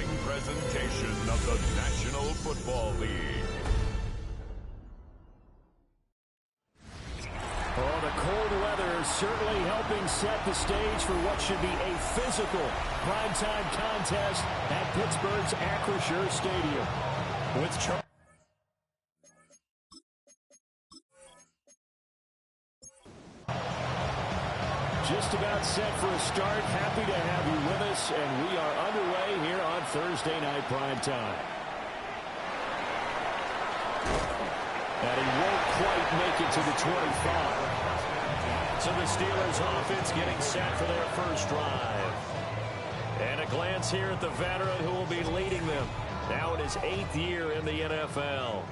following presentation of the National Football League. Oh, the cold weather certainly helping set the stage for what should be a physical primetime contest at Pittsburgh's Acrisure Stadium. With just about set for a start. Happy to have you with us, and we are underway here on Thursday Night Primetime. And he won't quite make it to the 25. So the Steelers offense getting set for their first drive. And a glance here at the veteran who will be leading them now in his 8th year in the NFL.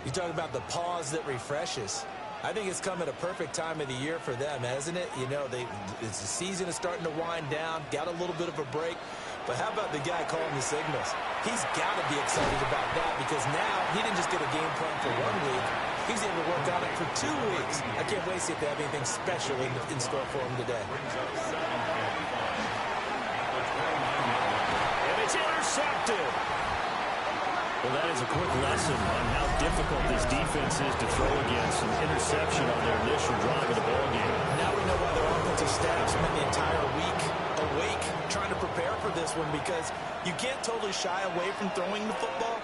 You talk about the pause that refreshes. I think it's come at a perfect time of the year for them, hasn't it? You know, the season is starting to wind down, got a little bit of a break. But how about the guy calling the signals? He's got to be excited about that because now he didn't just get a game plan for 1 week. He's able to work on it for 2 weeks. I can't wait to see if they have anything special in store for him today. And it's intercepted. Well, that is a quick lesson on how difficult this defense is to throw against an interception on their initial drive of the ballgame. Now we know why their offensive staff spent the entire week awake trying to prepare for this one because you can't totally shy away from throwing the football,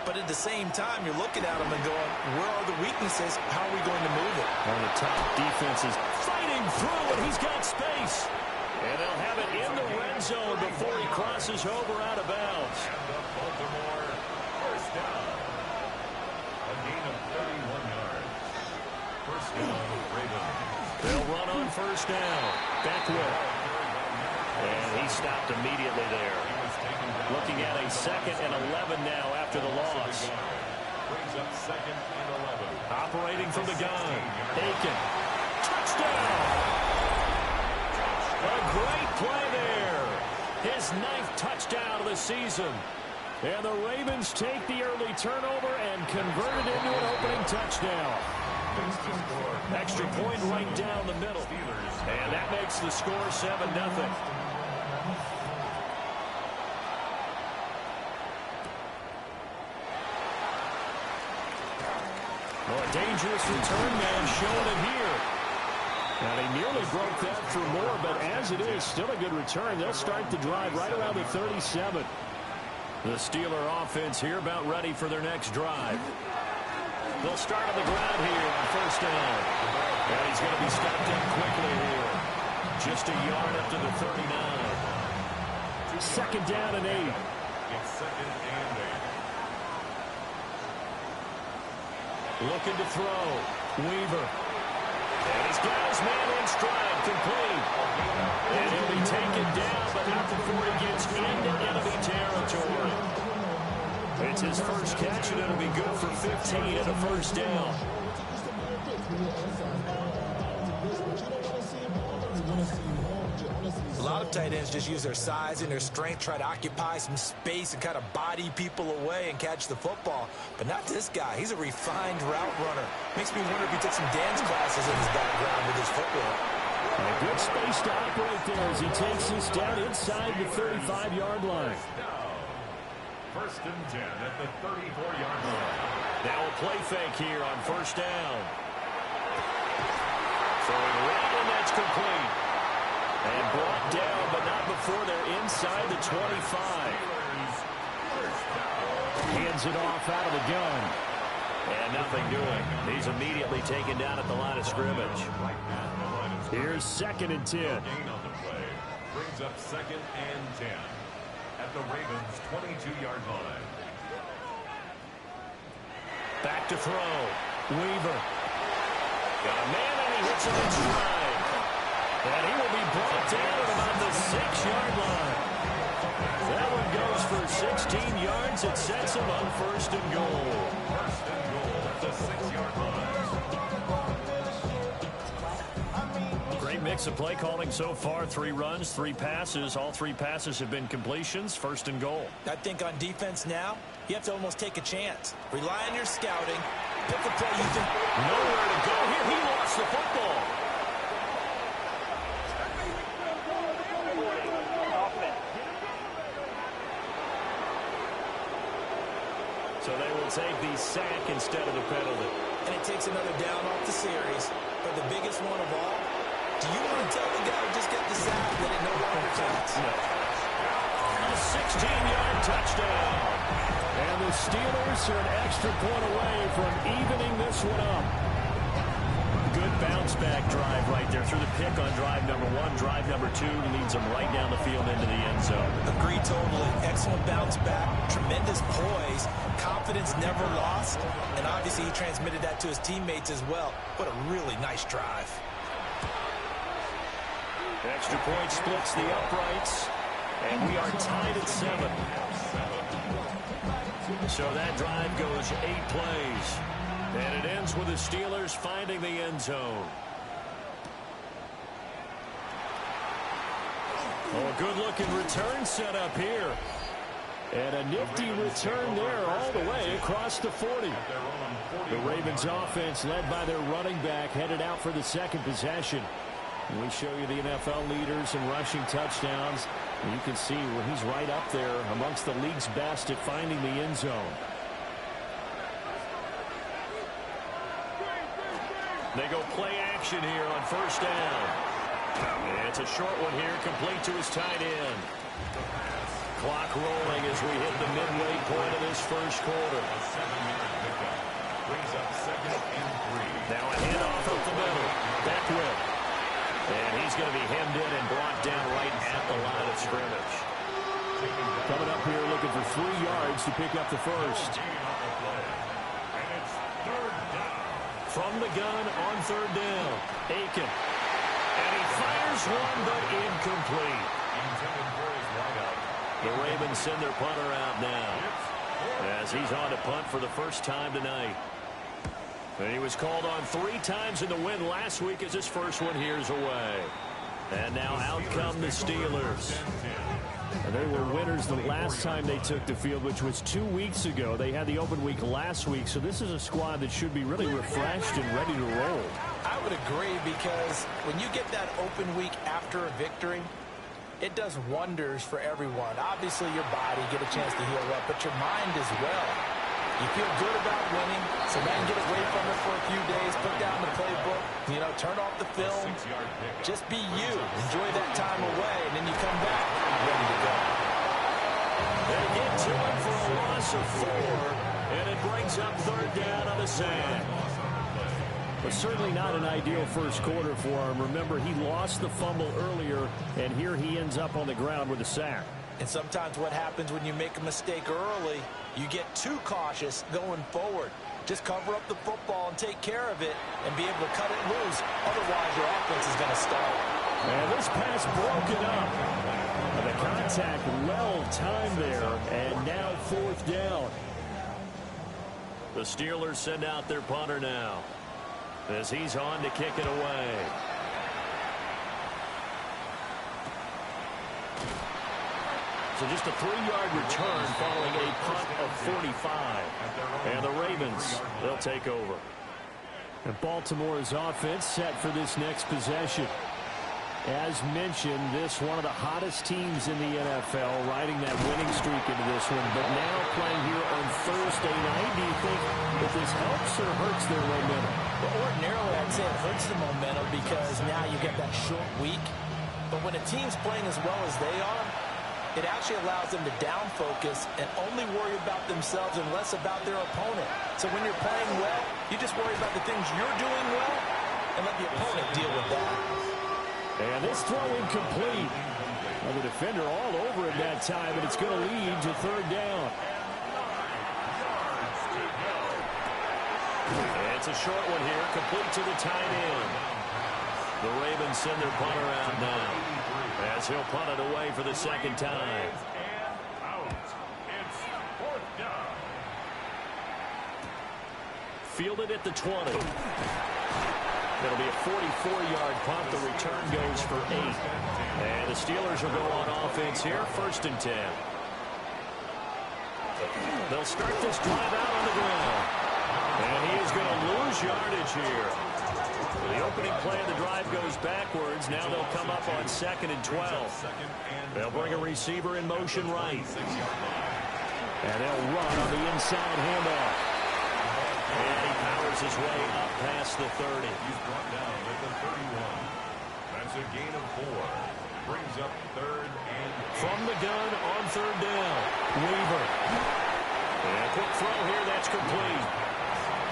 but at the same time, you're looking at them and going, where are the weaknesses? How are we going to move it? One of the top defenses fighting through, and he's got space. And they'll have it in the red zone before he crosses over out of bounds. First down. A gain of 31 yards. First down, Ravens. They'll run on first down. Beckwith. And he stopped immediately there. Looking at a 2nd and 11 now after the loss. Brings up 2nd and 11. Operating from the gun. Aiken. Touchdown! A great play there. His 9th touchdown of the season. And the Ravens take the early turnover and convert it into an opening touchdown. Extra point right down the middle. And that makes the score 7-0. Well, a dangerous return man showing it here. Now, they nearly broke that for more, but as it is, still a good return. They'll start the drive right around the 37. The Steeler offense here about ready for their next drive. They'll start on the ground here on first down. And he's going to be stopped up quickly here. Just a yard up to the 39. 2nd down and 8. It's 2nd and 8. Looking to throw. Weaver. And he's got his man in stride, complete. And he'll be taken down, but not before he gets into enemy territory. It's his first catch, and it'll be good for 15 and a first down. A lot of tight ends just use their size and their strength, try to occupy some space and kind of body people away and catch the football. But not this guy. He's a refined route runner. Makes me wonder if he took some dance classes in his background with his football. A good space to operate there as he takes this down inside the 35-yard line. First and 10 at the 34-yard line. Now a play fake here on first down. Throwing right, and that's complete. And brought down, but not before they're inside the 25. Hands it off out of the gun. And nothing doing. He's immediately taken down at the line of scrimmage. Here's 2nd and 10. Gain on the play. Brings up 2nd and 10 at the Ravens' 22-yard line. Back to throw. Weaver. Got a man, and he hits him in stride. And he will be brought down at about the 6-yard line. That one goes for 16 yards. It sets him up 1st and goal. 1st and goal at the 6-yard line. Great mix of play calling so far. 3 runs, 3 passes. All 3 passes have been completions. 1st and goal. I think on defense now, you have to almost take a chance. Rely on your scouting. Pick a play you think. Nowhere to go here. He lost the football. They'll take the sack instead of the penalty. And it takes another down off the series. But the biggest one of all, do you want to tell the guy who just got the sack that it no longer counts? No. A 16-yard touchdown. And the Steelers are an extra point away from evening this one up. Good bounce-back drive right there through the pick on drive number 1. Drive number 2 leads them right down the field into the end zone. Agreed totally. Excellent bounce back. Tremendous poise. Confidence never lost. And obviously he transmitted that to his teammates as well. What a really nice drive. Extra point splits the uprights. And we are tied at 7. So that drive goes 8 plays. And it ends with the Steelers finding the end zone. Oh, good-looking return set up here. And a nifty return there all the way across the 40. The Ravens offense led by their running back headed out for the second possession. We show you the NFL leaders in rushing touchdowns. And you can see where he's right up there amongst the league's best at finding the end zone. They go play action here on first down. And it's a short one here, complete to his tight end. Clock rolling as we hit the midway point of this first quarter. Now a handoff up the middle. Beckwith. And he's going to be hemmed in and brought down right at the line of scrimmage. Coming up here looking for 3 yards to pick up the first. From the gun on third down. Aiken. And he fires one, but incomplete. The Ravens send their punter out now as he's on to punt for the first time tonight. And he was called on 3 times in the win last week as his first one here's away. And now out come the Steelers. And they were winners the last time they took the field, which was 2 weeks ago. They had the open week last week, so this is a squad that should be really refreshed and ready to roll. I would agree, because when you get that open week after a victory, it does wonders for everyone. Obviously, your body get a chance to heal up, but your mind as well. You feel good about winning, so man, get away from it for a few days, put down the playbook, turn off the film, just be you. Enjoy that time away, and then you come back ready to go. They get to him for a loss of 4, and it brings up third down on the sack. But certainly not an ideal first quarter for him. Remember, he lost the fumble earlier, and here he ends up on the ground with a sack. And sometimes what happens when you make a mistake early, you get too cautious going forward. Just cover up the football and take care of it and be able to cut it loose. Otherwise, your offense is going to stall. And this pass broken up. And the contact well timed there, and now fourth down. The Steelers send out their punter now as he's on to kick it away. So just a 3-yard return following a punt of 45. And the Ravens, they'll take over. And Baltimore's offense set for this next possession. As mentioned, this one of the hottest teams in the NFL, riding that winning streak into this one. But now playing here on Thursday night, do you think that this helps or hurts their momentum? Well, ordinarily, I'd say it hurts the momentum because now you get that short week. But when a team's playing as well as they are, it actually allows them to down focus and only worry about themselves and less about their opponent. So when you're playing well, you just worry about the things you're doing well and let the opponent deal with that. And this throw incomplete. Well, the defender all over it that time, and it's going to lead to third down. And it's a short one here, complete to the tight end. The Ravens send their punter out now as he'll punt it away for the second time. Fielded at the 20. It'll be a 44-yard punt. The return goes for 8. And the Steelers will go on offense here, 1st and 10. They'll start this drive out on the ground. And he is going to lose yardage here. The opening play of the drive goes backwards. Now they'll come up on 2nd and 12. They'll bring a receiver in motion right. And they'll run on the inside handoff. And he powers his way up past the 30. He's brought down at the 31. That's a gain of 4. Brings up third and 8. From the gun on third down. Weaver. And a quick throw here. That's complete.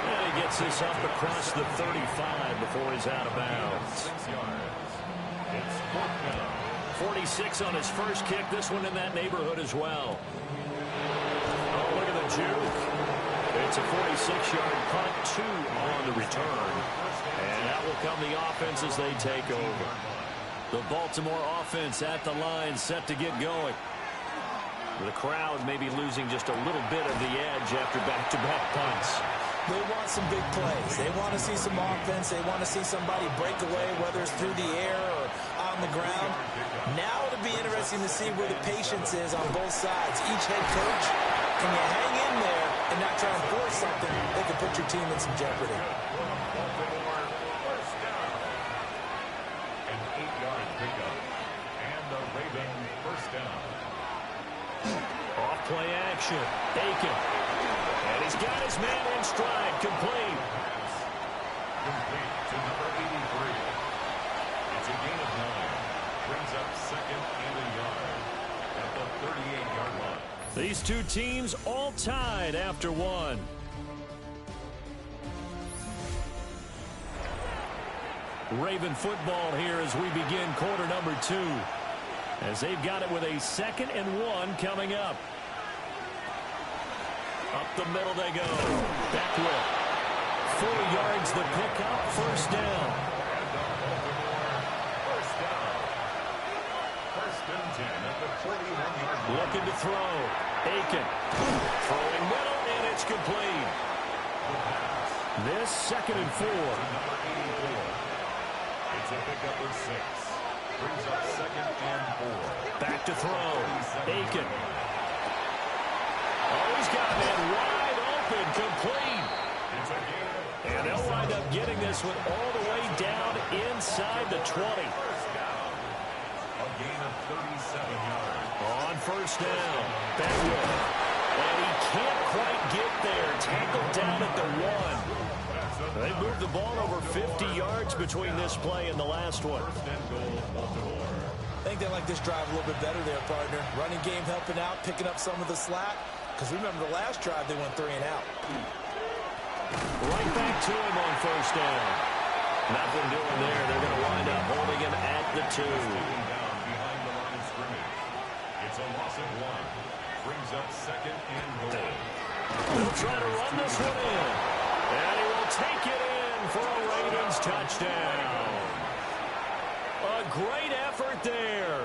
And he gets this up across the 35 before he's out of bounds. 6 yards. It's fourth down. 46 on his first kick. This one in that neighborhood as well. Oh, look at the juke. It's a 46-yard punt, 2 on the return. And that will come the offense as they take over. The Baltimore offense at the line, set to get going. The crowd may be losing just a little bit of the edge after back-to-back punts. They want some big plays. They want to see some offense. They want to see somebody break away, whether it's through the air or on the ground. Now it'll be interesting to see where the patience is on both sides. Each head coach, can you hang in there and not try and force something that could put your team in some jeopardy? Baltimore first down. An 8-yard pickup. And the Raven first down. Off play action. Aiken. And he's got his man in stride. Complete. Complete to number 83. It's a gain of 9. Brings up second and a yard at the 38-yard line. These two teams all tied after one. Raven football here as we begin quarter number 2. As they've got it with a 2nd and 1 coming up. Up the middle they go. Beckwith. 4 yards the pickup. First down. First down. First and 10 at the 41-yard line. Looking to throw. Aiken. Throwing middle, and it's complete. This 2nd and 4. Number 84. It's a pickup of 6. Brings up second and 4. Back to throw. Aiken. Oh, he's got a man wide open. Complete. It's a gain. And they'll wind up getting this one all the way down inside the 20. First down. A gain of 37 yards. On first down. Beckwith. And he can't quite get there. Tackled down at the 1. They moved the ball over 50 yards between this play and the last one. First and goal, Baltimore. I think they like this drive a little bit better there, partner. Running game helping out, picking up some of the slack. Because remember the last drive, they went 3 and out. Right back to him on first down. Nothing doing there. They're going to wind up holding him at the 2. Down behind the line of scrimmage. It's a loss of 1. Brings up second and goal. They'll try to run this one in. And he will take it in for a Ravens touchdown. A great effort there.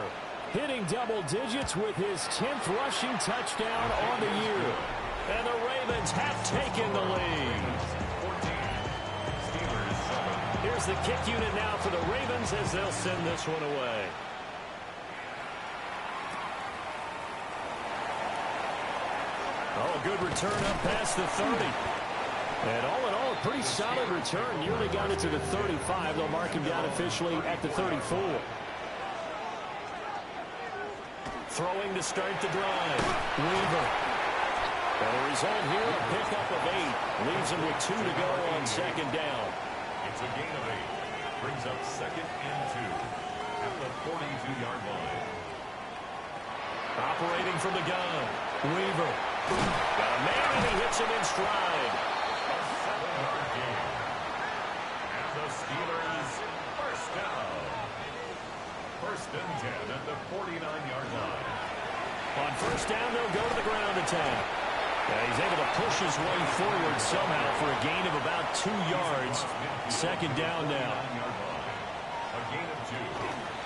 Hitting double digits with his 10th rushing touchdown on the year. And the Ravens have taken the lead. 14. Steelers 7. Here's the kick unit now for the Ravens as they'll send this one away. Oh, a good return up past the 30. And all in all, a pretty solid return. Nearly got it to the 35. They'll mark him down officially at the 34. Throwing to start the drive. Weaver. And the result here, a pickup of 8. Leaves him with 2 to go on second down. It's a gain of 8. Brings up second and 2 at the 42-yard line. Operating from the gun. Weaver. Got a man, and he hits him in stride. A 7-yard gain. And the Steelers first down. First and 10 at the 49-yard line. On first down, they'll go to the ground attack. He's able to push his way forward somehow for a gain of about 2 yards. Second down now. A gain of 2.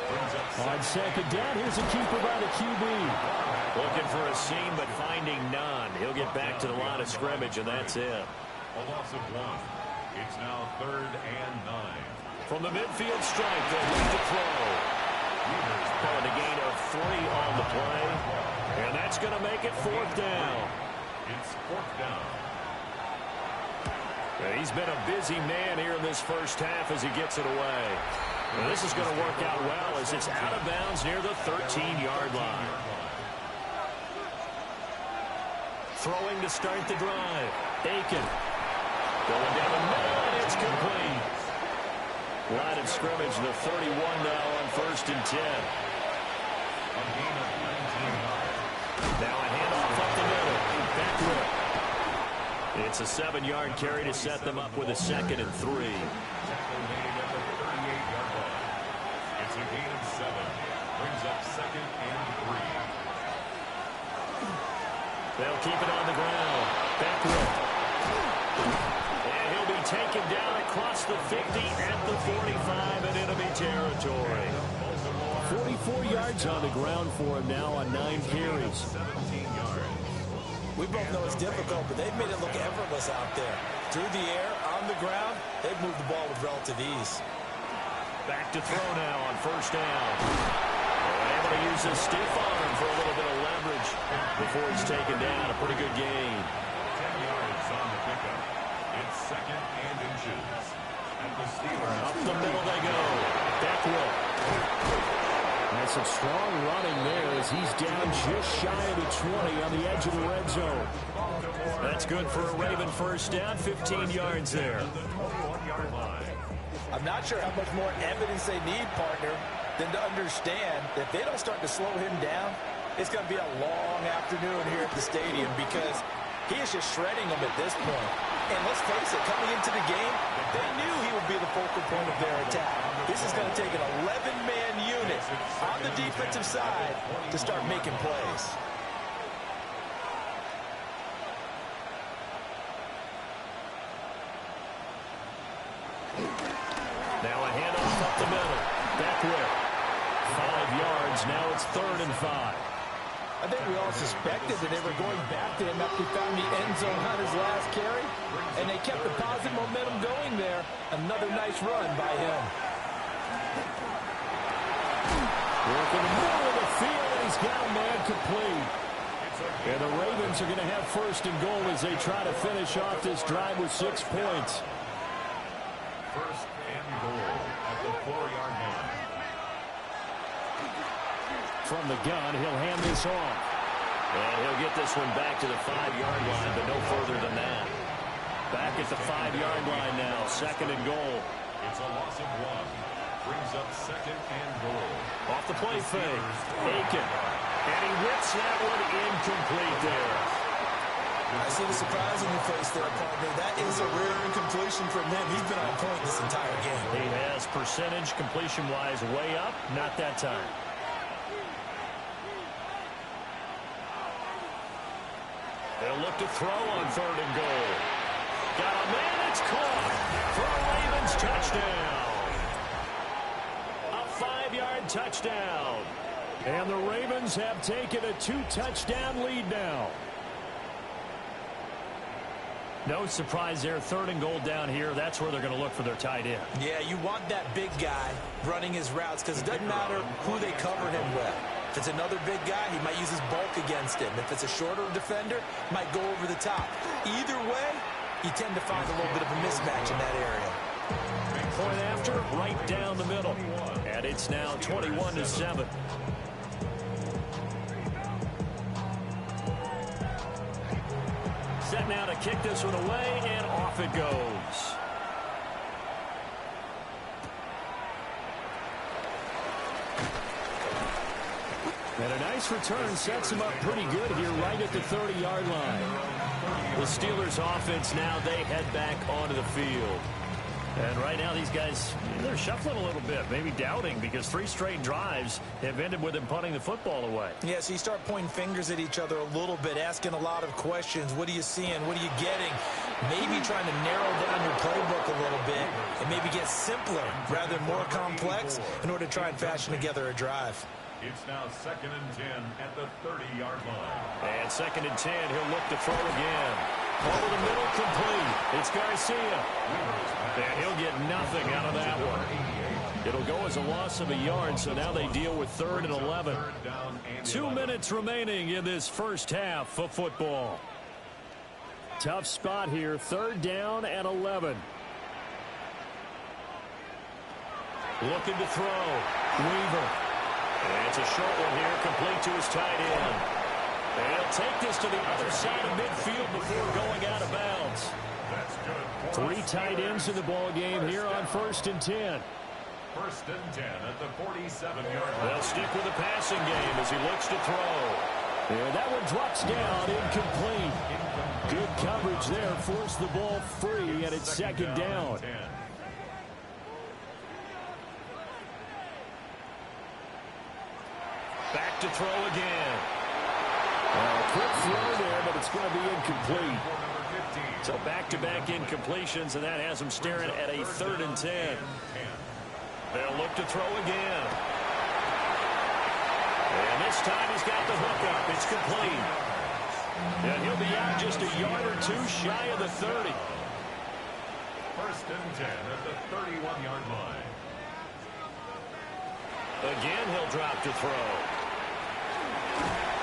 Brings up On second down, here's a keeper by the QB. Looking for a seam, but finding none. He'll get back to the line of scrimmage, and that's it. a loss of 1. It's now third and 9. From the midfield stripe, they'll lead to throw. Weaver's pulling a gain of 3 on the play. And that's going to make it fourth down. It's fourth down. He's been a busy man here in this first half as he gets it away. And this is going to work out well as it's out of bounds near the 13-yard line. Throwing to start the drive. Aiken. Going down the middle, and it's complete. Line of scrimmage, the 31 now on 1st and 10. A gain of 19 yards. Now a handoff up the middle. Back rip. It's a 7-yard carry to set them up with a 2nd and 3. Tackle made at the 38-yard line. It's a gain of 7. Brings up 2nd and 3. They'll keep it on the ground. Back rip. And he'll be taken down across the 50 at the 45 in enemy territory. 44 yards on the ground for him now on 9 carries. 17 yards. We both know it's difficult, but they've made it look effortless out there. Through the air, on the ground, they've moved the ball with relative ease. Back to throw now on 1st down. Able to use his stiff arm for a little bit of leverage before he's taken down. A pretty good gain. 10 yards on the pickup. It's 2nd and inches. And the Steelers Up the middle they go. Back row. And some strong running there as he's down just shy of the 20 on the edge of the red zone. That's good for a Raven 1st down. 15 yards there. I'm not sure how much more evidence they need, partner, than to understand that if they don't start to slow him down, it's going to be a long afternoon here at the stadium because he is just shredding them at this point. And let's face it, coming into the game, they knew he would be the focal point of their attack. This is going to take an 11-man unit on the defensive side to start making plays. Now a handoff up the middle. Back rip. 5 yards. Now it's 3rd and 5. I think we all suspected that they were going back to him after he found the end zone on his last carry, and they kept the positive momentum going there. Another nice run by him. Working the middle of the field, and he's got a man complete. And the Ravens are going to have 1st and goal as they try to finish off this drive with 6 points. 1st and goal at the 4-yard line. From the gun, he'll hand this off. And he'll get this one back to the 5-yard line, but no further than that. Back at the 5-yard line now, 2nd and goal. It's a loss of 1. Brings up 2nd and goal. Off the play fake. Aiken. And he rips that one incomplete there. I see the surprise in your face there, partner. That is a rare incompletion from him. He's been on point this entire game. He has percentage completion-wise way up. Not that time. They'll look to throw on 3rd and goal. Got a man, it's caught for a Ravens touchdown. A 5-yard touchdown. And the Ravens have taken a 2-touchdown lead now. No surprise there. 3rd and goal down here. That's where they're going to look for their tight end. Yeah, you want that big guy running his routes because it doesn't matter who they cover him with. If it's another big guy, he might use his bulk against him. If it's a shorter defender, might go over the top. Either way, you tend to find a little bit of a mismatch in that area. Point after, right down the middle. And it's now 21-7. Set now to kick this one away, and off it goes. And a nice return sets him up pretty good here right at the 30-yard line. The Steelers offense now, they head back onto the field. And right now these guys, they're shuffling a little bit, maybe doubting because 3 straight drives have ended with them punting the football away. Yeah, so you start pointing fingers at each other a little bit, asking a lot of questions. What are you seeing? What are you getting? Maybe trying to narrow down your playbook a little bit and maybe get simpler rather than more complex in order to try and fashion together a drive. It's now 2nd and 10 at the 30-yard line. And 2nd and 10, he'll look to throw again. Over the middle, complete. It's Garcia. And he'll get nothing out of that one. It'll go as a loss of a yard, so now they deal with 3rd and 11. 2 minutes remaining in this first half of football. Tough spot here, 3rd down and 11. Looking to throw. Weaver. And it's a short one here, complete to his tight end. And he'll take this to the other side of midfield before going out of bounds. That's good. Three tight ends in the ball game here on 1st and 10. 1st and 10 at the 47-yard line. They'll stick with the passing game as he looks to throw. And that one drops down, incomplete. Good coverage there, forced the ball free, and it's 2nd down. Back to throw again. Quick throw there, but it's going to be incomplete. So back-to-back incompletions, and that has them staring at a 3rd and 10. They'll look to throw again. And this time he's got the hook up. It's complete. And he'll be out just a yard or two shy of the 30. 1st and 10 at the 31-yard line. Again, he'll drop to throw.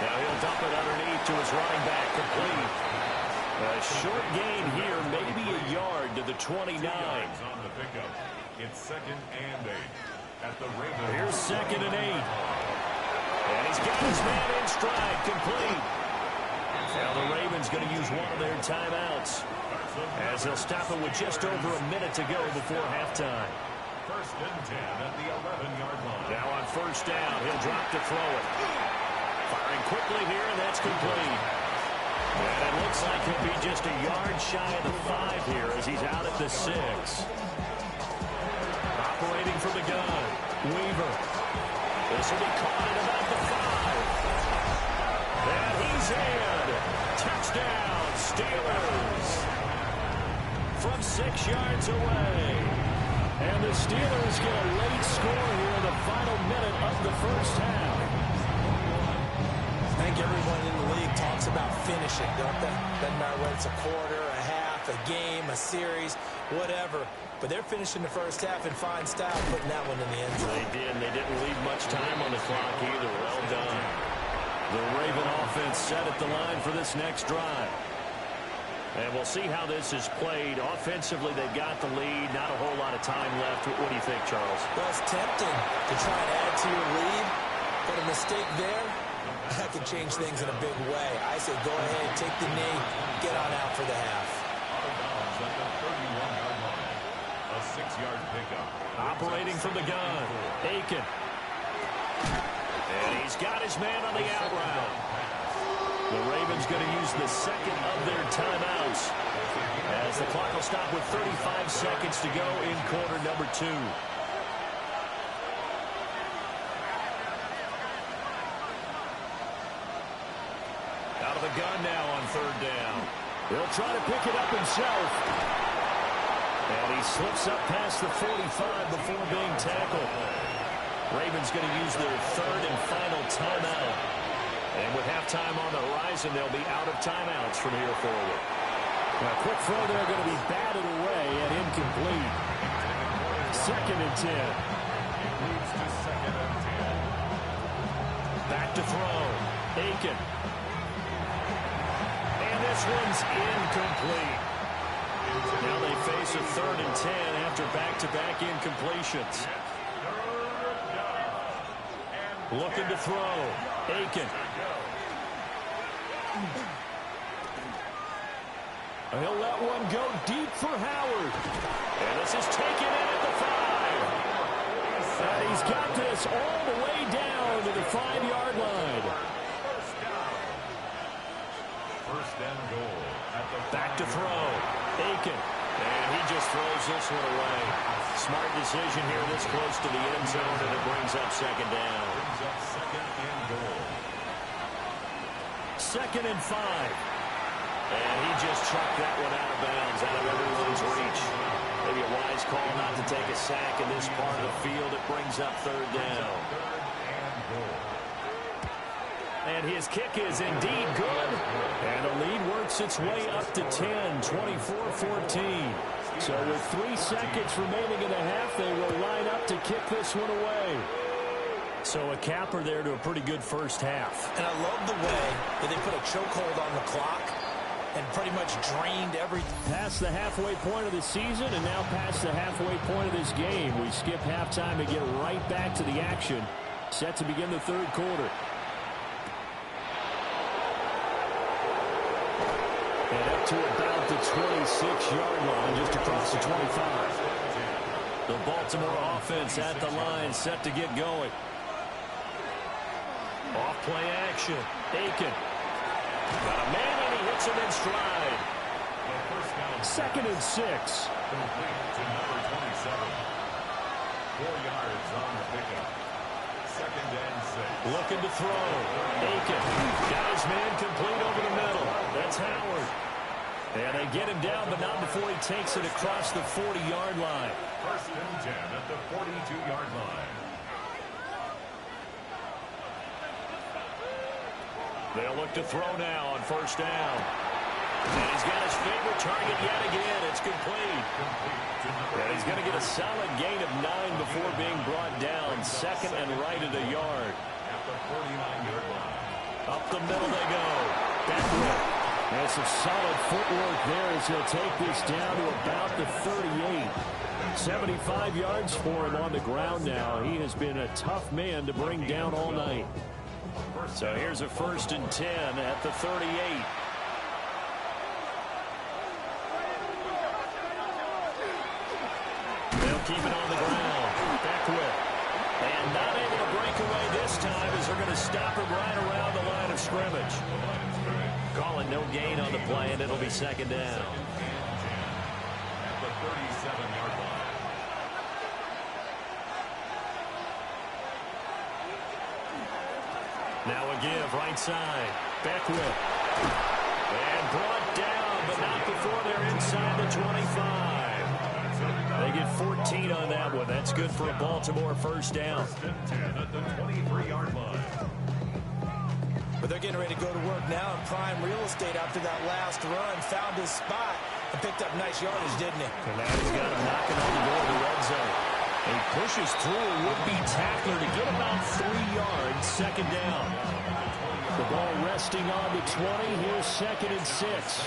Now he'll dump it underneath to his running back, complete. A short gain here, maybe a yard to the 29. 2 yards on the pickup. It's 2nd and 8 at the Ravens. Here's 2nd and 8. And he's got his man in stride, complete. Now the Ravens going to use one of their timeouts as they'll stop it with just over a minute to go before halftime. 1st and 10 at the 11-yard line. Now on 1st down, he'll drop to throw it. Firing quickly here, and that's complete. And it looks like he'll be just a yard shy of the 5 here as he's out at the 6. Operating from the gun, Weaver. This will be caught at about the 5. And he's in. Touchdown, Steelers. From 6 yards away. And the Steelers get a late score here in the final minute of the 1st half. I think everyone in the league talks about finishing, don't they? Doesn't matter whether it's a quarter, a half, a game, a series, whatever. But they're finishing the 1st half in fine style, putting that one in the end zone. They did. They didn't leave much time on the clock either. Well done. The Raven offense set at the line for this next drive. And we'll see how this is played. Offensively, they've got the lead. Not a whole lot of time left. What do you think, Charles? Well, it's tempting to try and add to your lead, but a mistake there, that could change things in a big way. I say go ahead, take the knee, get on out for the half. Out of bounds at the 31-yard line. A 6-yard pickup. Operating from the gun, Aiken. And he's got his man on the out route. The Ravens going to use the 2nd of their timeouts as the clock will stop with 35 seconds to go in quarter number 2. Out of the gun now on 3rd down. He'll try to pick it up himself. And he slips up past the 45 before being tackled. Ravens going to use their 3rd and final timeout. And with halftime on the horizon, they'll be out of timeouts from here forward. A quick throw there going to be batted away and incomplete. 2nd and 10. It moves to 2nd and 10. Back to throw. Aiken. And this one's incomplete. Now they face a 3rd and 10 after back-to-back incompletions. Looking to throw. Aiken. He'll let one go deep for Howard. And this is taken in at the 5. And he's got this all the way down to the 5-yard line. 1st and goal. Back to throw. Aiken. And he just throws this one away. Smart decision here this close to the end zone, and it brings up 2nd down. Brings up 2nd and goal. 2nd and 5. And he just chucked that one out of bounds, out of everyone's reach. Maybe a wise call not to take a sack in this part of the field. It brings up 3rd down. 3rd and goal. And his kick is indeed good. And the lead works its way up to 10, 24-14. So with 3 seconds remaining in the half, they will line up to kick this one away. So a capper there to a pretty good 1st half. And I love the way that they put a chokehold on the clock and pretty much drained everything. Past the halfway point of the season and now past the halfway point of this game. We skip halftime and get right back to the action. Set to begin the 3rd quarter. And to about the 26-yard line, just across the 25. The Baltimore offense at the line, set to get going. Off play action. Aiken. Got a man, and he hits him in stride. 2nd and 6. Complete to number 27. 4 yards on the pickup. 2nd and 6. Looking to throw. Aiken. Got his man complete over the middle. That's Howard. And they get him down, but not before he takes it across the 40-yard line. 1st and 10 at the 42-yard line. They'll look to throw now on 1st down. And he's got his favorite target yet again. It's complete. And he's going to get a solid gain of 9 before being brought down. 2nd and right at a yard. At the 49-yard line. Up the middle they go. Backward. There's some solid footwork there as he'll take this down to about the 38. 75 yards for him on the ground now. He has been a tough man to bring down all night. So here's a 1st and 10 at the 38. They'll keep it on the ground. Beckwith. And not able to break away this time as they're going to stop him right around the line of scrimmage. Calling no gain on the play, and it'll be 2nd down. At the 37-yard line. Now a give, right side. Beckwith. And brought down, but not before they're inside the 25. They get 14 on that one. That's good for a Baltimore 1st down. 1st and 10 at the 23-yard line. But they're getting ready to go to work now in prime real estate after that last run. Found his spot and picked up nice yardage, didn't he? And now he's got him knocking on the door of the red zone. He pushes through a would-be tackler to get about 3 yards. 2nd down. The ball resting on the 20. Here's 2nd and 6.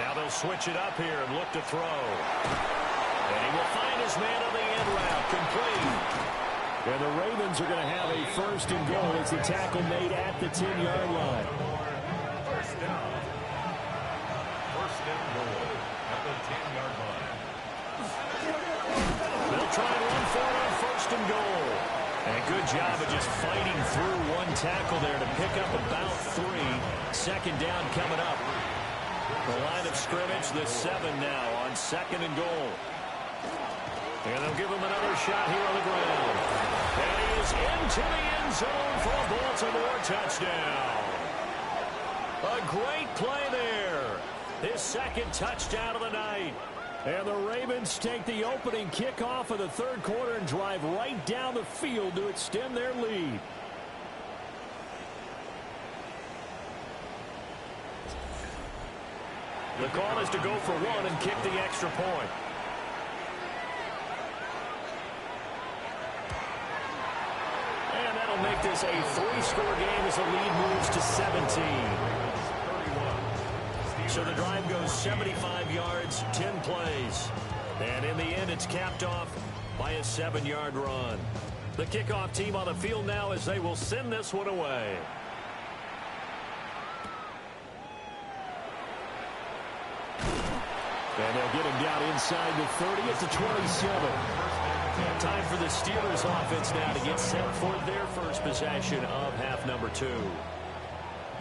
Now they'll switch it up here and look to throw. And he will find his man on the end route. Complete. And the Ravens are going to have a 1st and goal as the tackle made at the 10-yard line. 1st down. 1st and goal at the 10-yard line. They'll try and run for it on 1st and goal. And a good job of just fighting through one tackle there to pick up about 3. 2nd down coming up. The line of scrimmage, the 7 now on 2nd and goal. And they'll give him another shot here on the ground. And he is into the end zone for a Baltimore touchdown. A great play there. His 2nd touchdown of the night. And the Ravens take the opening kickoff of the 3rd quarter and drive right down the field to extend their lead. The call is to go for 1 and kick the extra point. And that'll make this a 3-score game as the lead moves to 17. So the drive goes 75 yards, 10 plays. And in the end, it's capped off by a 7-yard run. The kickoff team on the field now as they will send this one away. And they'll get him down inside the 30 at the 27. Time for the Steelers offense now to get set for their first possession of half number 2.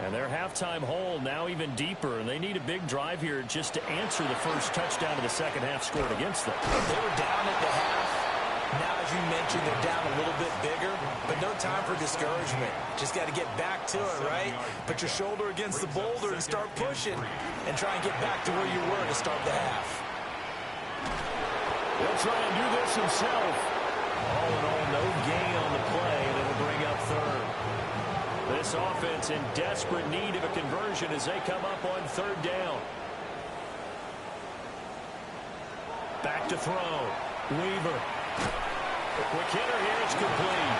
And their halftime hole now even deeper, and they need a big drive here just to answer the first touchdown of the second half scored against them. They were down at the half. Now, as you mentioned, they're down a little bit bigger, but no time for discouragement. Just got to get back to it, right? Put your shoulder against the boulder and start pushing and try and get back to where you were to start the half. He'll try and do this himself. All in all, no gain on the play, and it'll bring up 3rd. This offense in desperate need of a conversion as they come up on 3rd down. Back to throw. Weaver. Quick hitter here. It's complete.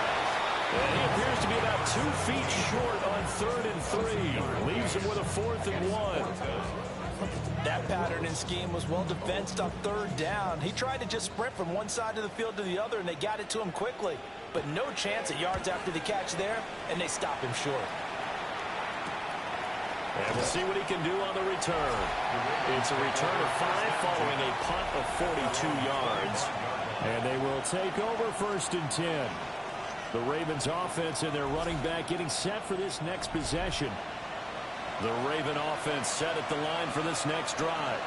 And he appears to be about 2 feet short on 3rd and 3. Leaves him with a 4th and 1. That pattern and scheme was well defensed on 3rd down. He tried to just sprint from one side of the field to the other, and they got it to him quickly. But no chance at yards after the catch there, and they stop him short. And we'll see what he can do on the return. It's a return of 5 following a punt of 42 yards. And they will take over 1st and 10. The Ravens offense and their running back getting set for this next possession. The Raven offense set at the line for this next drive.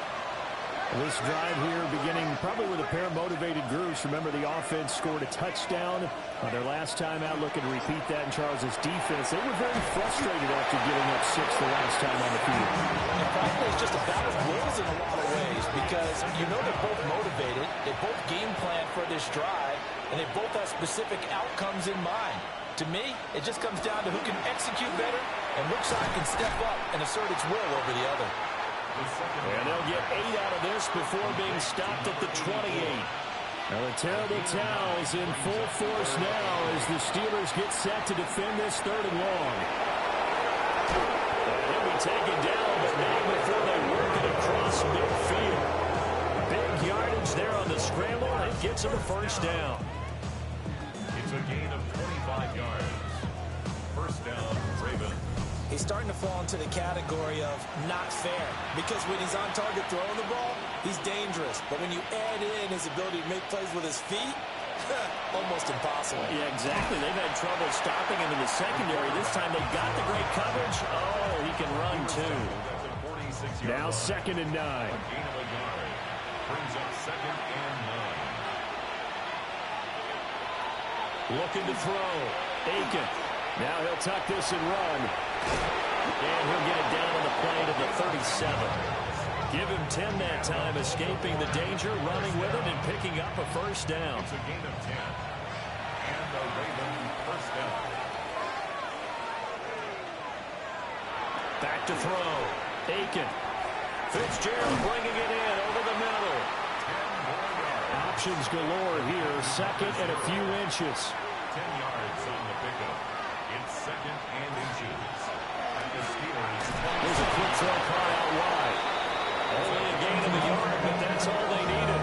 This drive here beginning probably with a pair of motivated groups. Remember, the offense scored a touchdown on their last time out, looking to repeat that in Charles' defense. They were very frustrated after giving up 6 the last time on the field. And frankly, it's just a battle of wills in a lot of ways because you know they're both motivated. They both game plan for this drive, and they both have specific outcomes in mind. To me, it just comes down to who can execute better and which side can step up and assert its will over the other. And they'll get 8 out of this before being stopped at the 28. Now the terrible towels in full force now as the Steelers get set to defend this 3rd and long. And he'll be taken down, but not before they work it across midfield. Big yardage there on the scramble. It gets him a 1st down. It's a gain of 25 yards. 1st down, Ravens. He's starting to fall into the category of not fair because when he's on target throwing the ball, he's dangerous. But when you add in his ability to make plays with his feet, almost impossible. Yeah, exactly. They've had trouble stopping him in the secondary. This time they got the great coverage. Oh, he can run too. Now 2nd and 9. A gain of a yard. Brings up 2nd and 9. Looking to throw. Aiken. Now he'll tuck this and run. And he'll get it down on the play to the 37. Give him 10 that time, escaping the danger, running with it, and picking up a 1st down. It's a gain of 10. And the Ravens 1st down. Back to throw. Aiken. Fitzgerald bringing it in over the middle. Options galore here. 2nd and a few inches. 10 yards on the pickup. It's 2nd and inches. And the Steelers. There's a quick throw caught out wide. Only a gain of a yard, but that's all they needed.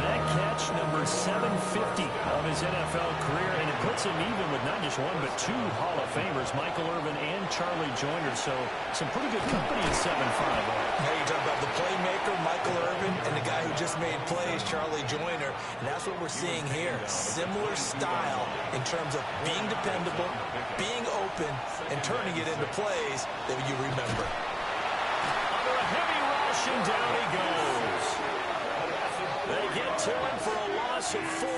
That catch, number 750 of his NFL career, and it puts him even with not just 1 but 2 Hall of Famers, Michael Irvin and Charlie Joyner. So some pretty good company at 7'5". Now you talk about the playmaker, Michael Irvin, and the guy who just made plays, Charlie Joyner. And that's what we're seeing here. Similar style in terms of being dependable, being open, and turning it into plays that you remember. Under a heavy rush, and down he goes. They get to him for a loss of 4,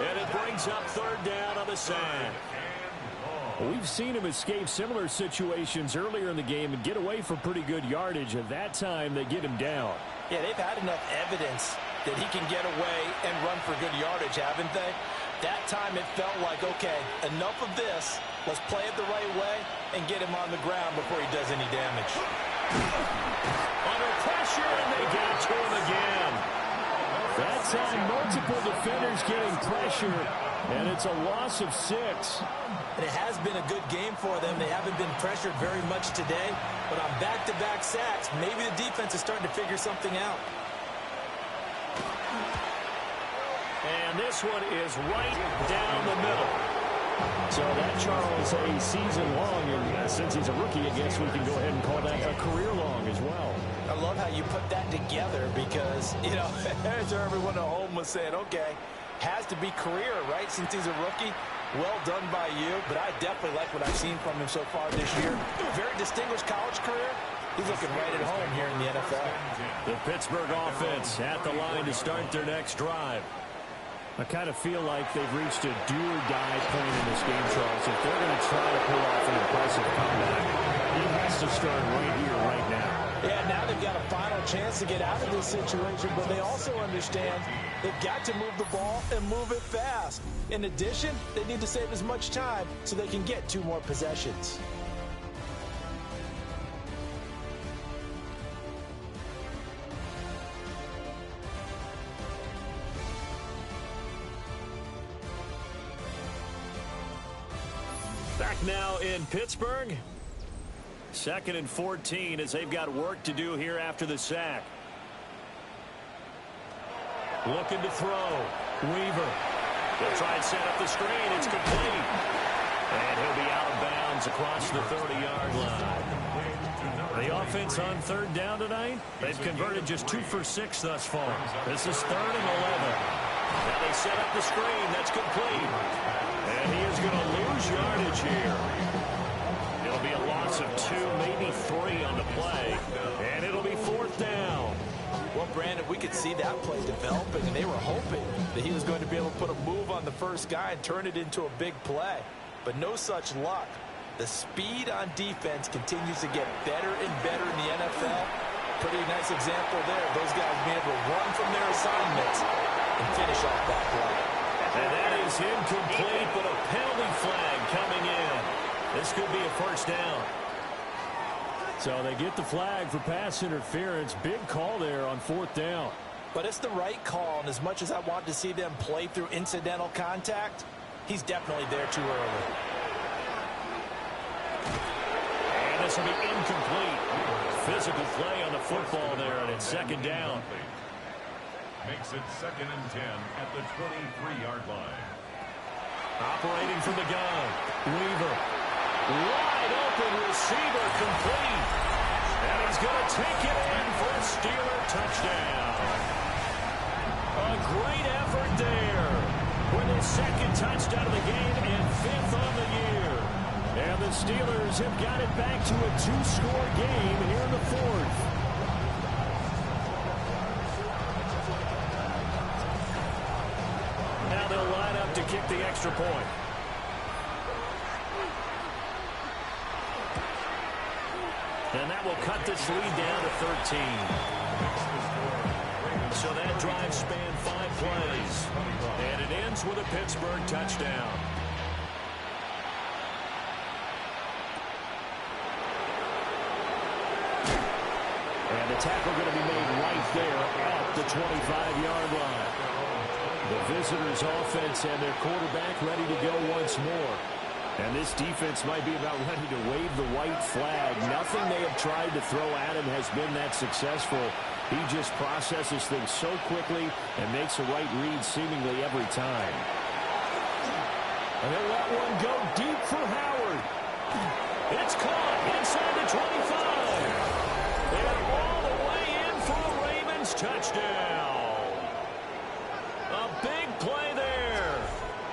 and it brings up 3rd down on the sack. We've seen him escape similar situations earlier in the game and get away for pretty good yardage. At that time, they get him down. Yeah, they've had enough evidence that he can get away and run for good yardage, haven't they? That time it felt like, okay, enough of this. Let's play it the right way and get him on the ground before he does any damage. Under pressure, and they get it to him again. That time, multiple defenders getting pressure, and it's a loss of 6. And it has been a good game for them. They haven't been pressured very much today, but on back-to-back sacks, maybe the defense is starting to figure something out. And this one is right down the middle. So that, Charles, a season long, and since he's a rookie, I guess we can go ahead and call that a career long as well. I love how you put that together because, you know, as everyone at home was saying, okay, has to be career, right, since he's a rookie. Well done by you, but I definitely like what I've seen from him so far this year. Very distinguished college career. He's looking right at home here in the NFL. The Pittsburgh offense at the line to start their next drive. I kind of feel like they've reached a do-or-die point in this game, Charles. If they're going to try to pull off an impressive comeback, he has to start right here, right now. Yeah, now they've got a final chance to get out of this situation, but they also understand they've got to move the ball and move it fast. In addition, they need to save as much time so they can get 2 more possessions. Back now in Pittsburgh. 2nd and 14 as they've got work to do here after the sack. Looking to throw. Weaver. They'll try and set up the screen. It's complete. And he'll be out of bounds across the 30-yard line. The offense on third down tonight, they've converted just 2 for 6 thus far. This is 3rd and 11. Now they set up the screen. That's complete. And he is going to lose yardage here. It'll be a loss of 2, maybe 3 on the play. And it'll be 4th down. Well, Brandon, we could see that play developing, and they were hoping that he was going to be able to put a move on the first guy and turn it into a big play. But no such luck. The speed on defense continues to get better and better in the NFL. Pretty nice example there. Those guys being able to run from their assignments and finish off that play. And that is incomplete, but a penalty flag coming in. This could be a first down. So they get the flag for pass interference. Big call there on 4th down. But it's the right call, and as much as I want to see them play through incidental contact, he's definitely there too early. And this will be incomplete. Physical play on the football there, and it's 2nd down. Makes it 2nd and 10 at the 23-yard line. Operating from the gun, Weaver. Wide open receiver, complete. And he's going to take it in for a Steeler touchdown. A great effort there with his 2nd touchdown of the game and 5th on the year. And the Steelers have got it back to a 2-score game here in the 4th. Now they'll line up to kick the extra point. And that will cut this lead down to 13. So that drive spanned 5 plays. And it ends with a Pittsburgh touchdown. And the tackle going to be made right there at the 25-yard line. The visitors' offense and their quarterback ready to go once more. And this defense might be about ready to wave the white flag. Nothing they have tried to throw at him has been that successful. He just processes things so quickly and makes a right read seemingly every time. And they let one go deep for Howard. It's caught inside the 25. And all the way in for a Ravens touchdown. A big play there.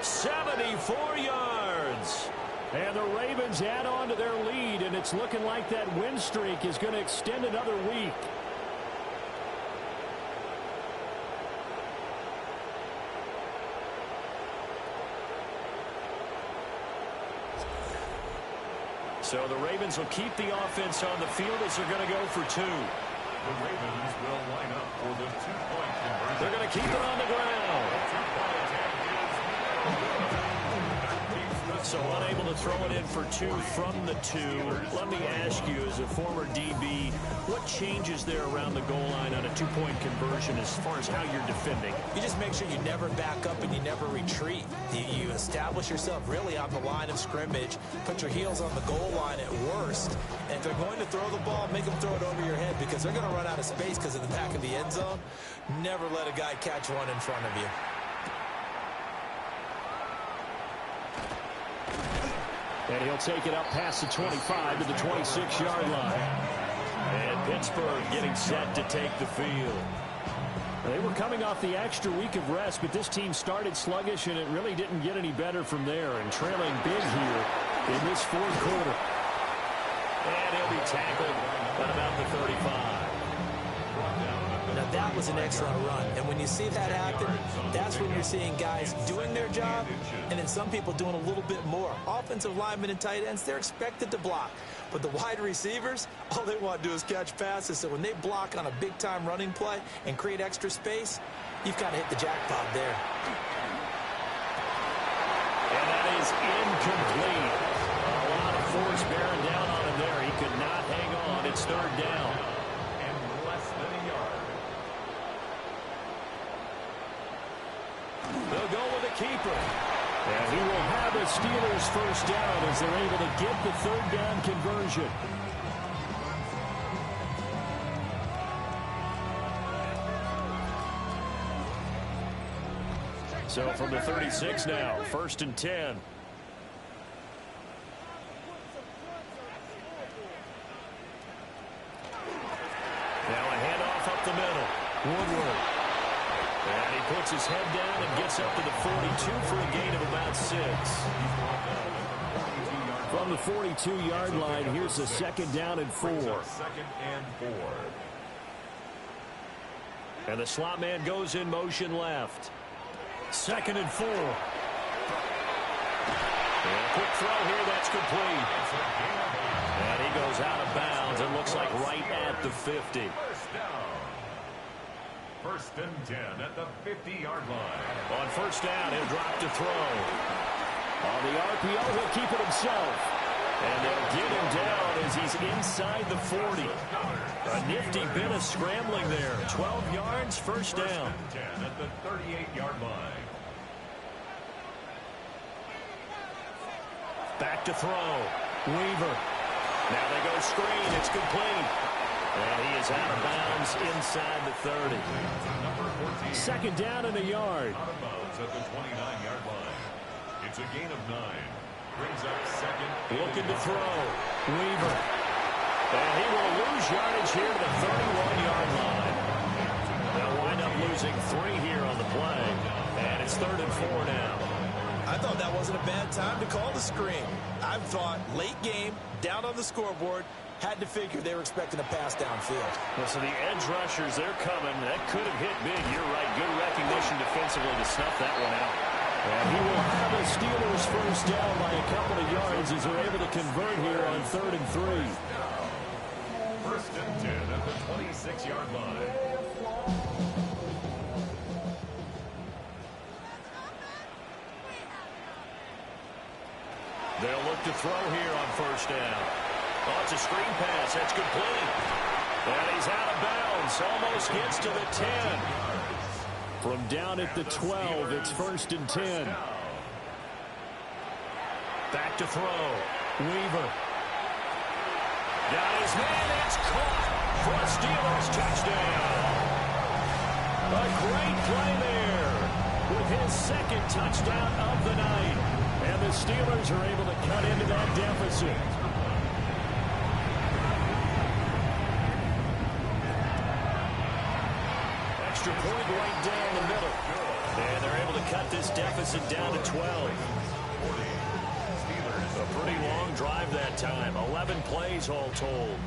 74 yards. And the Ravens add on to their lead, and it's looking like that win streak is going to extend another week. So the Ravens will keep the offense on the field as they're going to go for 2. The Ravens will line up for the 2-point conversion. They're going to keep it on the ground. So unable to throw it in for 2 from the 2. Let me ask you, as a former DB, what changes there around the goal line on a 2-point conversion as far as how you're defending? You just make sure you never back up and you never retreat. You establish yourself really on the line of scrimmage, put your heels on the goal line at worst, and if they're going to throw the ball, make them throw it over your head because they're going to run out of space because of the back of the end zone. Never let a guy catch one in front of you. And he'll take it up past the 25 to the 26-yard line. And Pittsburgh getting set to take the field. They were coming off the extra week of rest, but this team started sluggish, and it really didn't get any better from there. And trailing big here in this 4th quarter. And he'll be tackled at about the 35. Now, that was an excellent run. And when you see that happen, that's when you're seeing guys doing their job and then some people doing a little bit more. Offensive linemen and tight ends, they're expected to block. But the wide receivers, all they want to do is catch passes. So when they block on a big-time running play and create extra space, you've kind of hit the jackpot there. And that is incomplete. A lot of force bearing down on him there. He could not hang on. It's 3rd down. And less than a yard. They'll go with a keeper. And he will have a Steelers first down as they're able to get the 3rd down conversion. So from the 36 now, 1st and 10. Woodward. And he puts his head down and gets up to the 42 for a gain of about 6. From the 42-yard line, here's a 2nd down and 4. 2nd and 4. And the slot man goes in motion left. 2nd and 4. And a quick throw here, that's complete. And he goes out of bounds and looks like right at the 50. First down. 1st and 10 at the 50-yard line. On 1st down, he'll drop to throw. On the RPO, he'll keep it himself. And they'll get him down as he's inside the 40. A nifty bit of scrambling there. 12 yards, 1st down. 10 at the 38-yard line. Back to throw. Weaver. Now they go screen. It's complete. And he is out of bounds inside the 30. 2nd down and a yard. Out of bounds at the 29-yard line. It's a gain of 9. Brings up 2nd. Looking to throw. Weaver. And he will lose yardage here to the 31-yard line. They'll wind up losing 3 here on the play. And it's 3rd and 4 now. I thought that wasn't a bad time to call the screen. I thought late game, down on the scoreboard, had to figure they were expecting a pass downfield. Well, so the edge rushers, they're coming. That could have hit big. You're right. Good recognition defensively to snuff that one out. And he will have the Steelers 1st down by a couple of yards as they're able to convert here on 3rd and 3. 1st and 10 at the 26-yard line. They'll look to throw here on 1st down. Oh, it's a screen pass. That's complete. And he's out of bounds. Almost gets to the 10. From down at the 12, it's 1st and 10. Back to throw. Weaver. Got his man. It's caught for a Steelers touchdown. A great play there with his 2nd touchdown of the night. And the Steelers are able to cut into that deficit. Extra point right down the middle. And they're able to cut this deficit down to 12. A pretty long drive that time. 11 plays all told.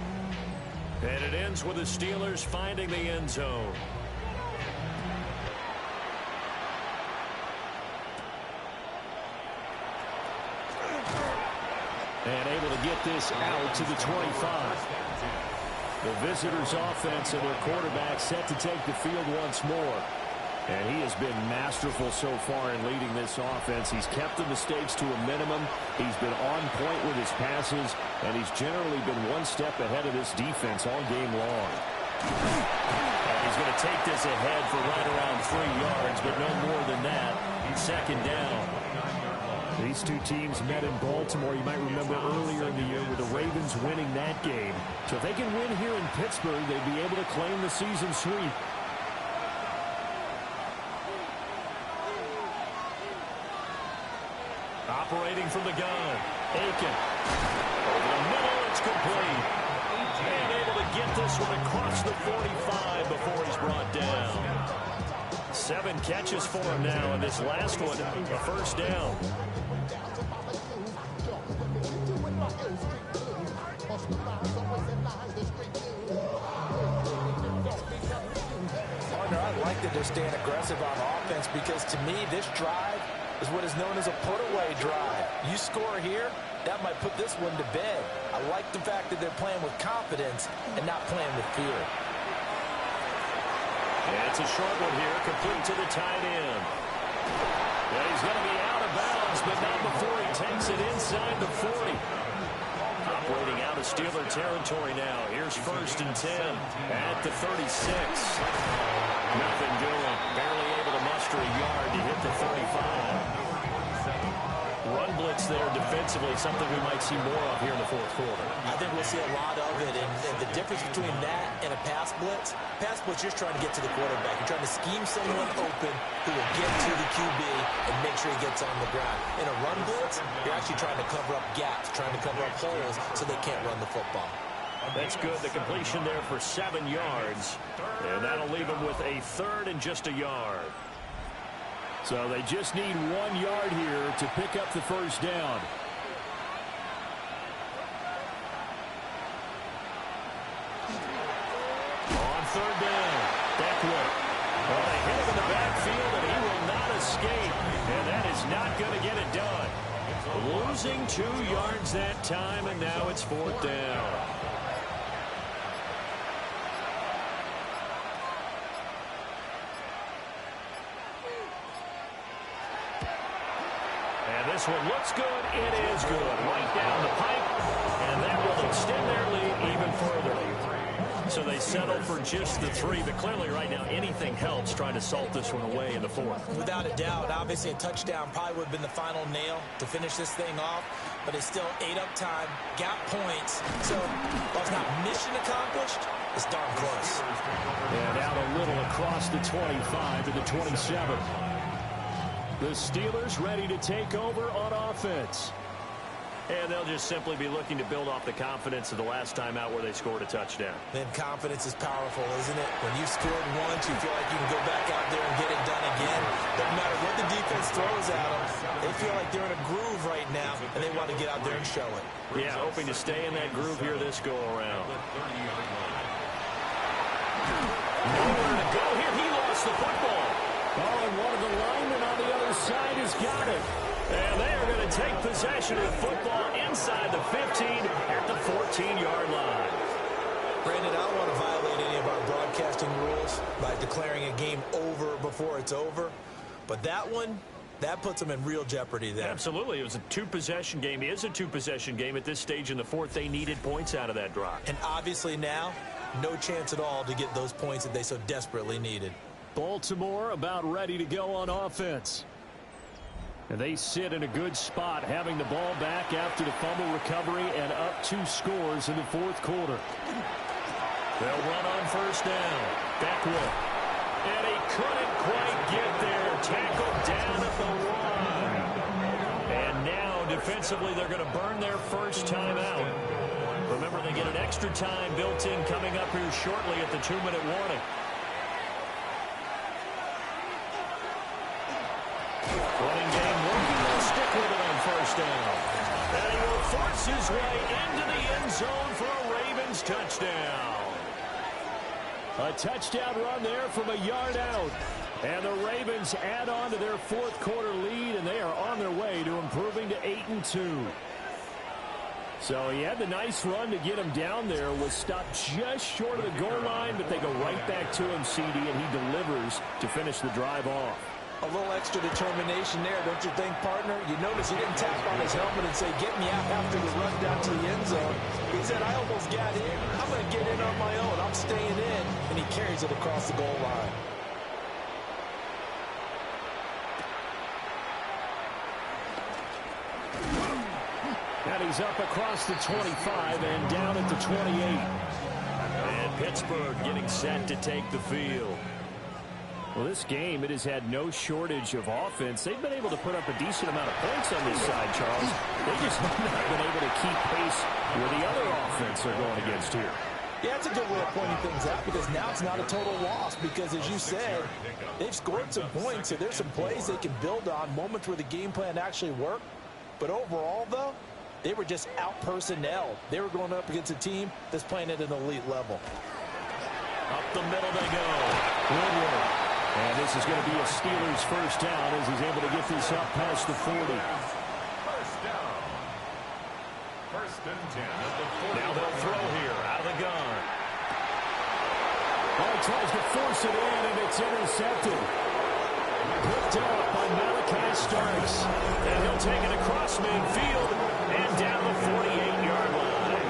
And it ends with the Steelers finding the end zone. And able to get this out to the 25. The visitors' offense and their quarterback set to take the field once more. And he has been masterful so far in leading this offense. He's kept the mistakes to a minimum. He's been on point with his passes. And he's generally been one step ahead of this defense all game long. And he's going to take this ahead for right around 3 yards, but no more than that. 2nd down. These two teams met in Baltimore. You might remember earlier in the year with the Ravens winning that game. So if they can win here in Pittsburgh, they'd be able to claim the season sweep. Operating from the gun. Aiken. Over the middle, it's complete. And able to get this one across the 45 before he's brought down. 7 catches for him now, and this last one, a 1st down. Partner, I like that they're staying aggressive on offense because to me, this drive is what is known as a put-away drive. You score here, that might put this one to bed. I like the fact that they're playing with confidence and not playing with fear. And it's a short one here, complete to the tight end. Yeah, he's going to be out of bounds, but not before he takes it inside the 40. Operating out of Steeler territory now. Here's 1st and 10 at the 36. Nothing doing. Barely able to muster a yard to hit the 35. Run blitz there defensively, something we might see more of here in the 4th quarter. I think we'll see a lot of it, and the difference between that and a pass blitz, you're just trying to get to the quarterback. You're trying to scheme someone open who will get to the QB and make sure he gets on the ground. In a run blitz, you're actually trying to cover up gaps, trying to cover up holes so they can't run the football. That's good. The completion there for 7 yards. And that'll leave them with a 3rd and just a yard. So they just need 1 yard here to pick up the first down. On 3rd down, Beckwith. Well, they hit him in the backfield, and he will not escape. And that is not going to get it done. Losing 2 yards that time, and now it's 4th down. And this one looks good. It is good. Right down the pipe, and that will extend their lead even further. So they settle for just the 3, but clearly right now anything helps trying to salt this one away in the 4th. Without a doubt, obviously a touchdown probably would have been the final nail to finish this thing off, but it's still 8 up time, got points. So while it's not mission accomplished, it's darn close. And out a little across the 25 to the 27. The Steelers ready to take over on offense. And they'll just simply be looking to build off the confidence of the last time out where they scored a touchdown. Then confidence is powerful, isn't it? When you scored once, you feel like you can go back out there and get it done again. Doesn't matter what the defense throws at them. They feel like they're in a groove right now, and they want to get out there and show it. Yeah, hoping to stay in that groove here this go-around. Nowhere to go here. He lost the football. Oh, and one of the linemen on the other side has got it. And they are going to take possession of the football inside the 15 at the 14-yard line. Brandon, I don't want to violate any of our broadcasting rules by declaring a game over before it's over. But that one, that puts them in real jeopardy there. Absolutely. It was a 2-possession game. It is a 2-possession game at this stage in the 4th. They needed points out of that drive. And obviously now, no chance at all to get those points that they so desperately needed. Baltimore about ready to go on offense. And they sit in a good spot, having the ball back after the fumble recovery and up 2 scores in the 4th quarter. They'll run on 1st down. Beckwith. And he couldn't quite get there. Tackled down at the 1. And now, defensively, they're going to burn their first time out. Remember, they get an extra time built in coming up here shortly at the 2-minute warning. Running game working. They'll stick with it on 1st down. And he will force his way into the end zone for a Ravens touchdown. A touchdown run there from a yard out. And the Ravens add on to their 4th quarter lead, and they are on their way to improving to 8-2. So he had the nice run to get him down there, was stopped just short of the goal line, but they go right back to him, CD, and he delivers to finish the drive off. A little extra determination there, don't you think, partner? You notice he didn't tap on his helmet and say, get me out after the run down to the end zone. He said, I almost got in. I'm going to get in on my own. I'm staying in. And he carries it across the goal line. And he's up across the 25 and down at the 28. And Pittsburgh getting set to take the field. Well, this game, it has had no shortage of offense. They've been able to put up a decent amount of points on this side, Charles. They just have not been able to keep pace with the other offense they're going against here. Yeah, it's a good way of pointing things out because now it's not a total loss because, as you said, they've scored some points. So there's some plays they can build on, moments where the game plan actually worked. But overall, though, they were just out-personnel. They were going up against a team that's playing at an elite level. Up the middle they go. Woodward. And this is going to be a Steelers first down as he's able to get this up past the 40. First down. 1st and 10 at the 40. Now they'll throw here out of the gun. Oh, he tries to force it in, and it's intercepted. Picked up by Malachi Starks. And he'll take it across midfield and down the 48-yard line.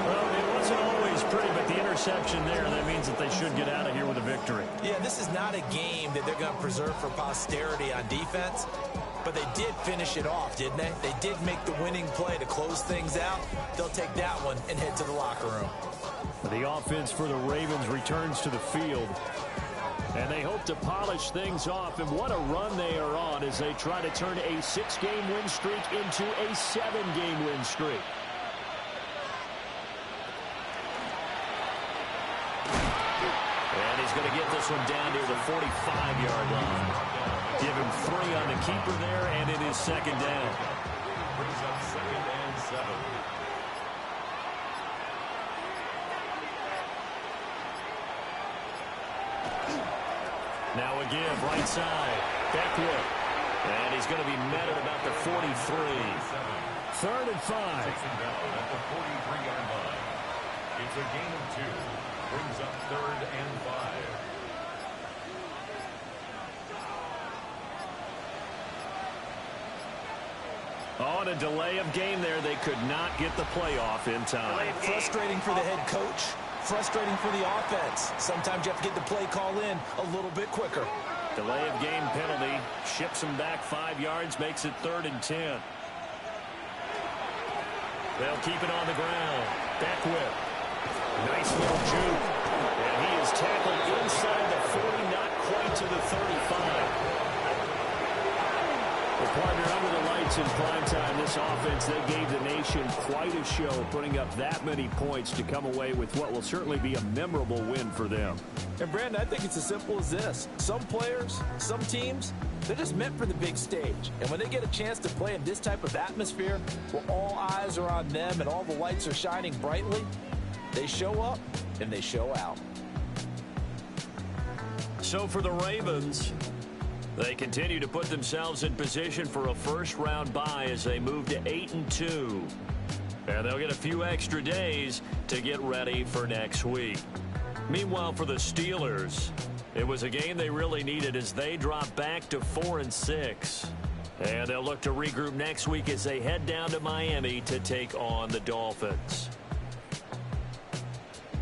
Well, it wasn't always pretty, but the interception there, that means that they should get out of here with a victory. Yeah, this is not a game that they're going to preserve for posterity on defense, but they did finish it off, didn't they? They did make the winning play to close things out. They'll take that one and head to the locker room. The offense for the Ravens returns to the field, and they hope to polish things off. And what a run they are on as they try to turn a 6-game win streak into a 7-game win streak. this one down near the 45-yard line. Give him 3 on the keeper there, and it is second down. Brings up 2nd and 7. Now again, right side. Beckwith. And he's going to be met at about the 43. 3rd and 5. Taken down at the 43-yard line. It's a gain of 2. Brings up 3rd and 5. On a delay of game there, they could not get the playoff in time. Frustrating for the head coach. Frustrating for the offense. Sometimes you have to get the play call in a little bit quicker. Delay of game penalty. Ships him back 5 yards, makes it 3rd and 10. They'll keep it on the ground. Beckwith. Nice little juke. And he is tackled inside the 40, not quite to the 35. Well, partner, under the lights in primetime, this offense, they gave the nation quite a show, putting up that many points to come away with what will certainly be a memorable win for them. And, Brandon, I think it's as simple as this. Some players, some teams, they're just meant for the big stage. And when they get a chance to play in this type of atmosphere where all eyes are on them and all the lights are shining brightly, they show up and they show out. So for the Ravens, they continue to put themselves in position for a first-round bye as they move to 8-2. And they'll get a few extra days to get ready for next week. Meanwhile, for the Steelers, it was a game they really needed as they drop back to 4-6. And they'll look to regroup next week as they head down to Miami to take on the Dolphins.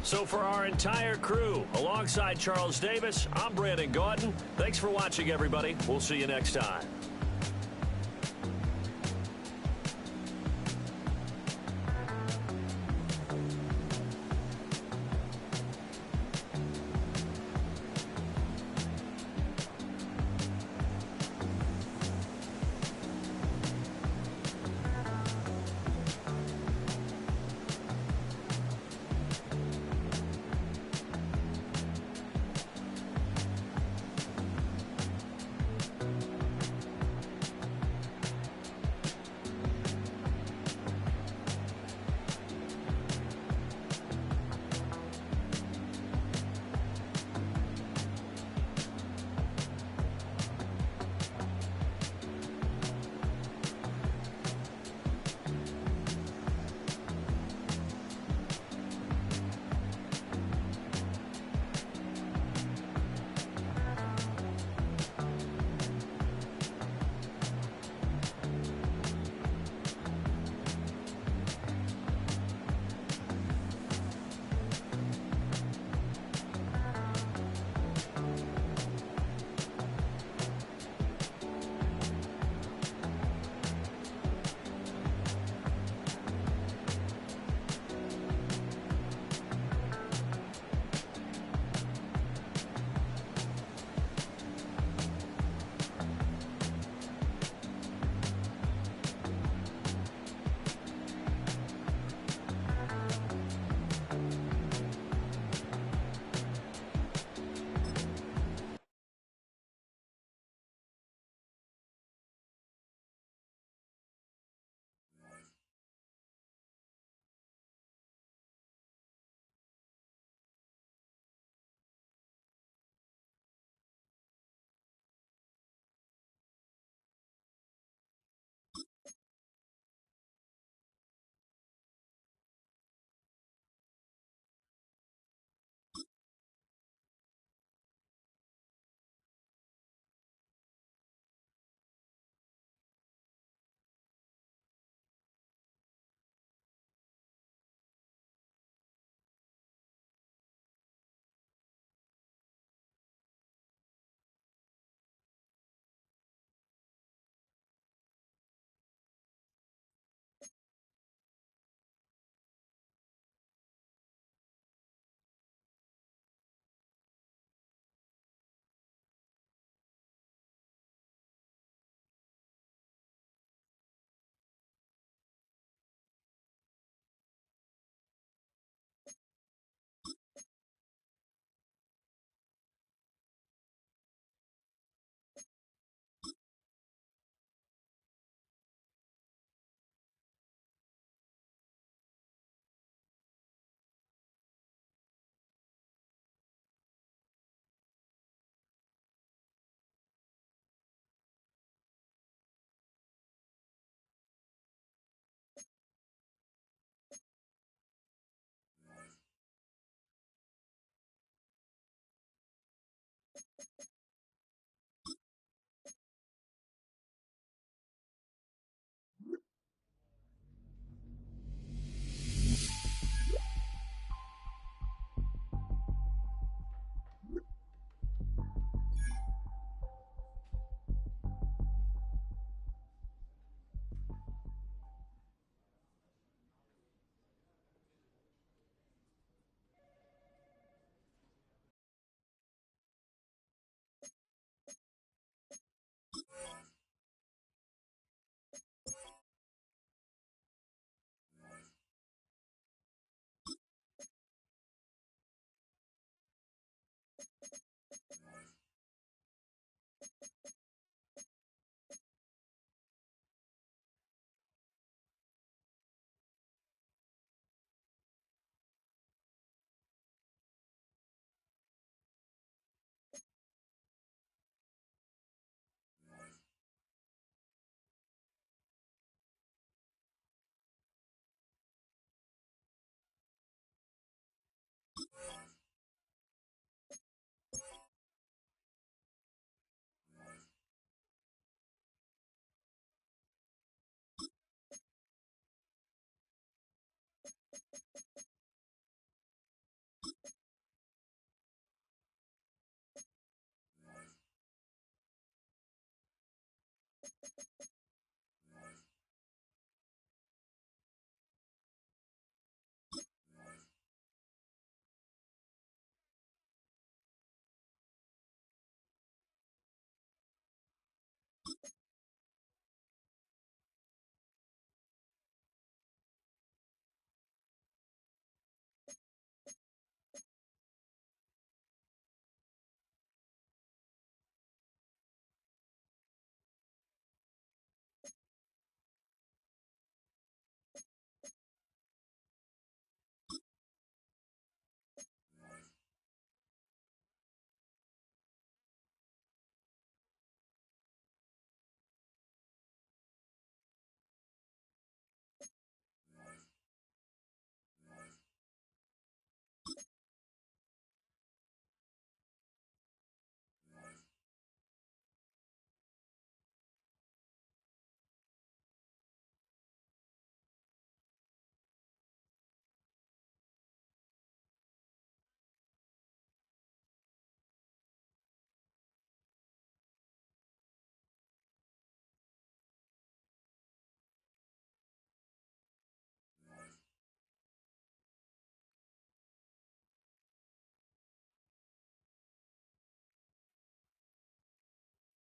So for our entire crew, alongside Charles Davis, I'm Brandon Gaudin. Thanks for watching, everybody. We'll see you next time.